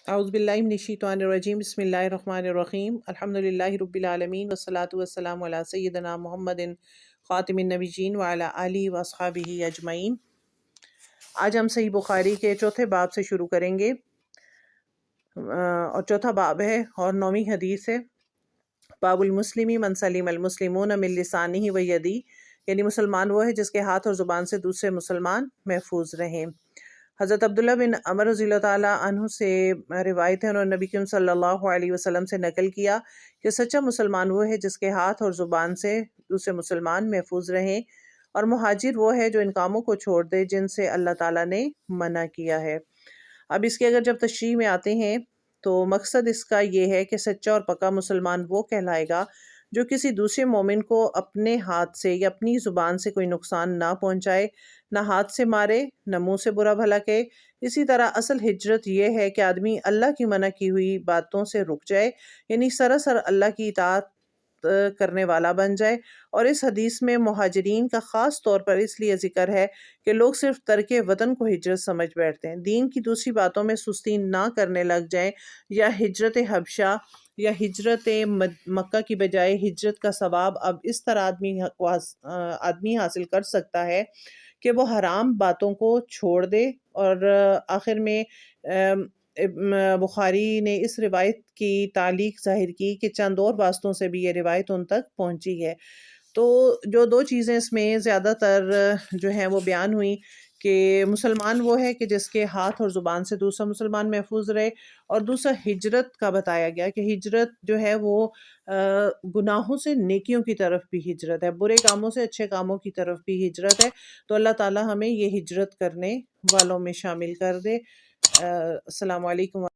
اعوذ باللہ من الشیطان الرجیم بسم اللہ الرحمن الرحیم الحمدللہ رب العالمین والصلاة والسلام علی سیدنا محمد خاتم النبیین وعلی آلہ واصحابہ اجمعین۔ آج ہم صحیح بخاری کے چوتھے باب سے شروع کریں گے، اور چوتھا باب ہے اور 9ویں حدیث ہے۔ باب المسلم من سلم المسلمون من لسانہ و یدہ، یعنی مسلمان وہ ہے جس کے ہاتھ اور زبان سے دوسرے مسلمان محفوظ رہیں۔ حضرت عبداللہ بن عمر رضی اللہ تعالیٰ عنہ سے روایت ہے، انہوں نے نبی کریم صلی اللہ علیہ وسلم سے نقل کیا کہ سچا مسلمان وہ ہے جس کے ہاتھ اور زبان سے دوسرے مسلمان محفوظ رہیں، اور مہاجر وہ ہے جو ان کاموں کو چھوڑ دے جن سے اللہ تعالیٰ نے منع کیا ہے۔ اب اس کے اگر جب تشریح میں آتے ہیں تو مقصد اس کا یہ ہے کہ سچا اور پکا مسلمان وہ کہلائے گا جو کسی دوسرے مومن کو اپنے ہاتھ سے یا اپنی زبان سے کوئی نقصان نہ پہنچائے، نہ ہاتھ سے مارے، نہ منہ سے برا بھلا کہے۔ اسی طرح اصل ہجرت یہ ہے کہ آدمی اللہ کی منع کی ہوئی باتوں سے رک جائے، یعنی سراسر اللہ کی اطاعت کرنے والا بن جائے۔ اور اس حدیث میں مہاجرین کا خاص طور پر اس لیے ذکر ہے کہ لوگ صرف ترک وطن کو ہجرت سمجھ بیٹھتے ہیں، دین کی دوسری باتوں میں سستی نہ کرنے لگ جائیں، یا ہجرت حبشہ یا ہجرت مکہ کی بجائے ہجرت کا ثواب اب اس طرح آدمی حاصل کر سکتا ہے کہ وہ حرام باتوں کو چھوڑ دے۔ اور آخر میں بخاری نے اس روایت کی تعلیق ظاہر کی کہ چند اور واسطوں سے بھی یہ روایت ان تک پہنچی ہے۔ تو جو دو چیزیں اس میں زیادہ تر جو ہیں وہ بیان ہوئیں کہ مسلمان وہ ہے کہ جس کے ہاتھ اور زبان سے دوسرا مسلمان محفوظ رہے، اور دوسرا ہجرت کا بتایا گیا کہ ہجرت جو ہے وہ گناہوں سے نیکیوں کی طرف بھی ہجرت ہے، برے کاموں سے اچھے کاموں کی طرف بھی ہجرت ہے۔ تو اللہ تعالیٰ ہمیں یہ ہجرت کرنے والوں میں شامل کر دے۔ السلام علیکم۔